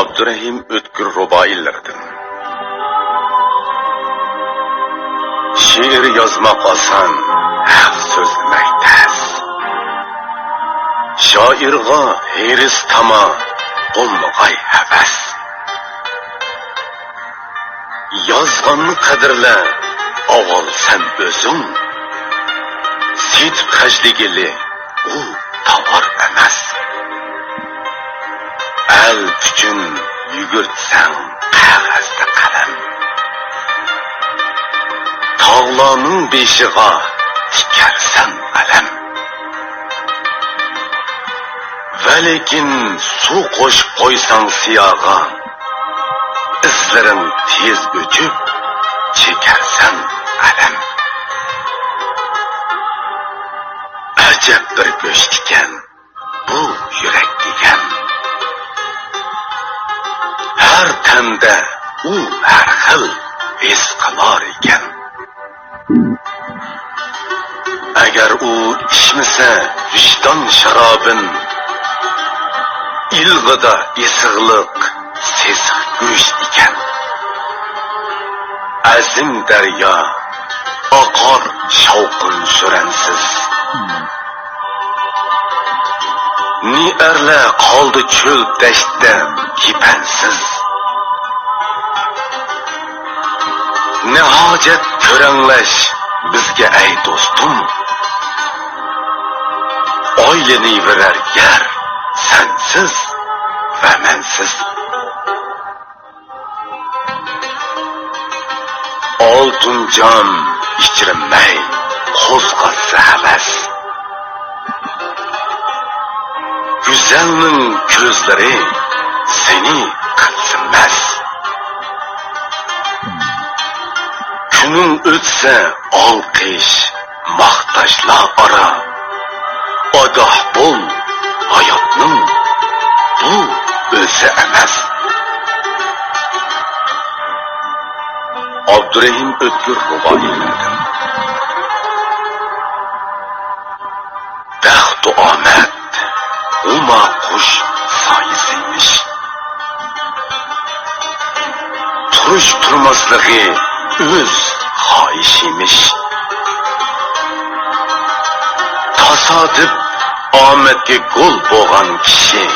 Abdurrahim O'tkir ruboiylardan. She'r yozmoq oson, haq so'zlamak tez. Shoirga hiris tama, bo'lmag'ay havas. Yozganni qadrla, avval sen o'zing. Setib xajligili, u tovar emas. El uchun yugurtsang qog'ozda qalam. Tog'larning beshiga tikarsan alam. Va lekin suv qo'shib qo'ysang siyoga, izlaring tez o'chib chekarsan alam. Ajab bir go'sht ekan bu yurak degan. Har tanda u har xil his qilar ekan. Agar u ichmasa vijdon sharobin, ilg'ida isig'liq sesiq go'sht ekan. Azim daryo oqar shavqin suransiz. Ni arla qoldi cho'l dashtda kipansiz. Ne hojat ko'ranglash bizga ay do'stim. Oylani verar yer sensiz va mensiz. Oltin jon ichirmay qo'zg'atsa havas. Güzelning ko'zlari seni qilsinmas. Kuning o'tsa olqish maqtashlar ora. Odoh bo'l hayotning bu o'zi emas. Abdurrahim O'tkir ruboiylardan. Baxtu omad uma qush soyisiymish. Turish turmasligi o'z xohishimish. Tasodif omadga gul bo'lgan kishi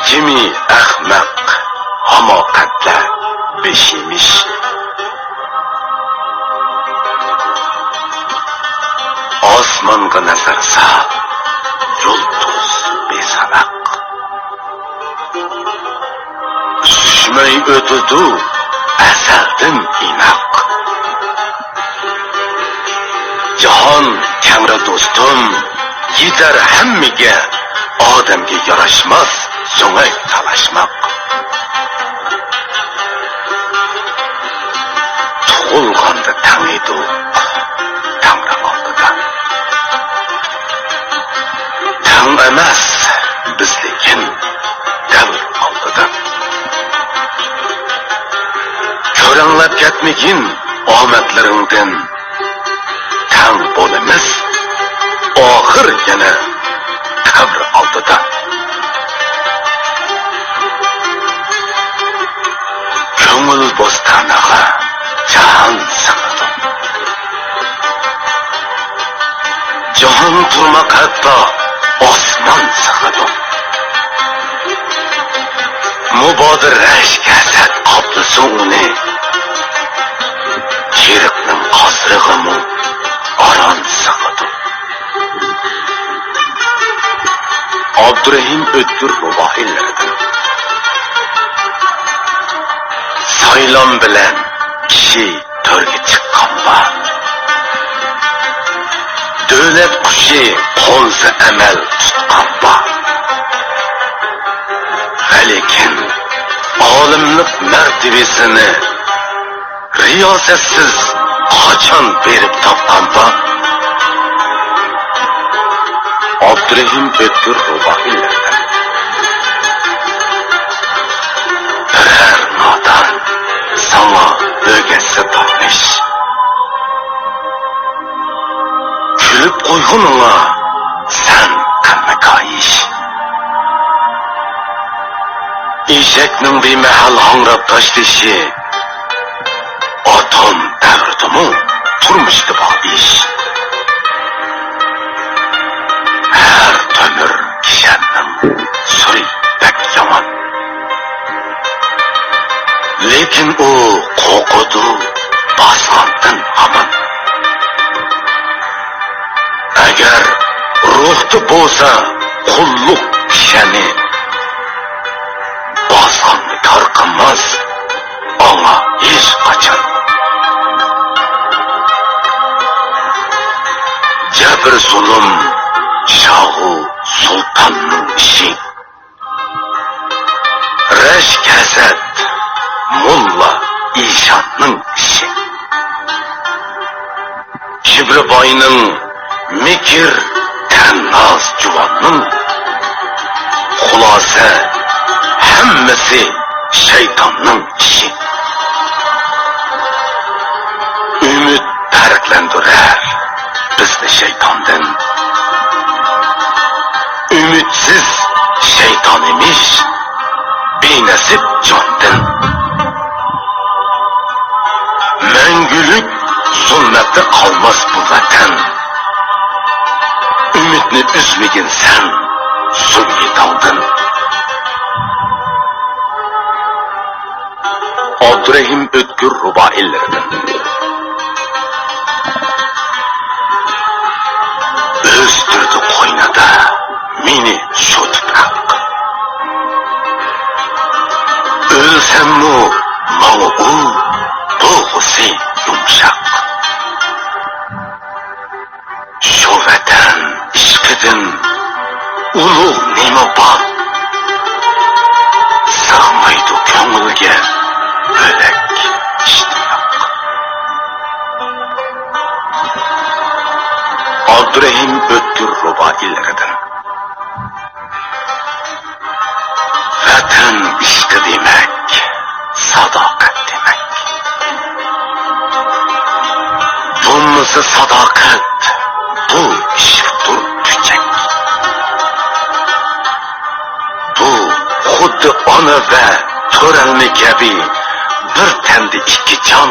jimi ahmaq hamoqatla beshimish. Osmonga nazar sol, yulduz besabaq. Sushmay o'tdi azaldan inoq. Jahon kamra do'stim, yetar hammaga, odamga yarashmas so'ngak talashmoq. Tug'ilganda taniydi Tangri oldida. Tang emas biz lekin davr oldida. Ko'ranglab ketmagin omadlaringdan. Tang bo'lamiz oxir yana qabr oldida. Ko'ngil bostanaga jahon sig'adi. Jahon turmaq hatto osmon sig'adi. Mubodir rash kasat qoplisi uni. Chiriqning qosrig'imi aron sig'adi. Abdurrahim O'tkir ruboiylardan. Saylon bilan kishi to'rga chiqqanba. Davlat qushi qo'nsa amal tutqanba. Lekin olimlik martabasini riyosatsiz qachon berib topqanba? Abdurrahim O'tkir ruboiylardan. Biror nodon sana o'rgatsa topmish. Kulib qo'yguningga sen qanaqayish. eshakning bemahal hangrab tashlashi atom davridimi turmushda bor ish. Har tomir kishanning suri bak yomon, lekin u qo'rqudi bosgandan hamon. Agar ruhda bo'lsa qulluq kishani, bosganni kor qilmas ona hech qachon. Jabr zulm shohu sultonning ishi, rash kasad mulla ishonning ishi. Kibri boyning mikir tannoz juvonning xulosa hammasi shaytonning ishi. Umid farqlantirar bizni shaytondan, umidsiz shayton emish benasib jondan. Mangulik zulmatda qolmas bu vatan, umidni üzmegin sen so'nggi tog'dan. Abdurrahim O'tkir ruboiylardan. O'stirdi qo'ynida meni shu tuproq, o'lsammu mana u to'g'risi yumshoq. Shu vatan ishqidan ulug' nima bor, sig'maydi ko'ngilga bo'lak ishtiyoq. Abdurrahim O'tkir ruboiylardan. Vatan ishqi demak sadoqat demak, bunisi sadoqat, bu ishqdir kuchak. Bu xuddi ona va to'ralni kabi bir tanda ikki jon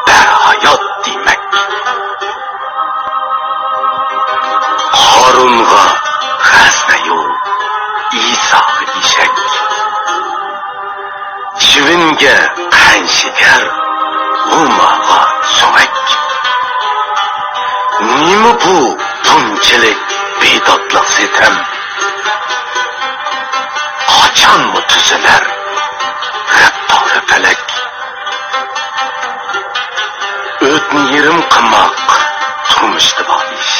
barhayot demak. Qorunga g'aznayu Isoga eshak, chivinga qanshigar umaga so'mak. Nima bu bunchalik bedodlik sitam? Qachonmi tuzilar g'addori falak? O'tni yerim qilmoq turmushda bor ish,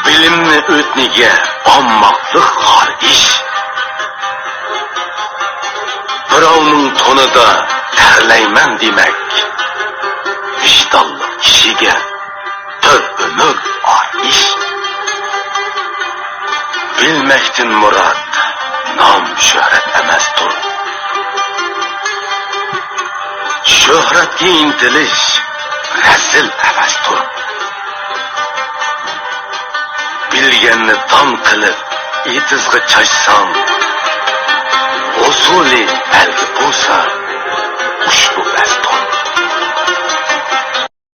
bilimni o'tniga olmoqlik xor ish. Birovning to'nida tarlayman demak, vijdonli kishiga bir umr or ish. Bilmakdan murod nom shuhrat emasdir, shuhratga intilish razil emasdir. Bilganni tom qilib etizga chachsang, usuli algi bo'lsa ushbu bas.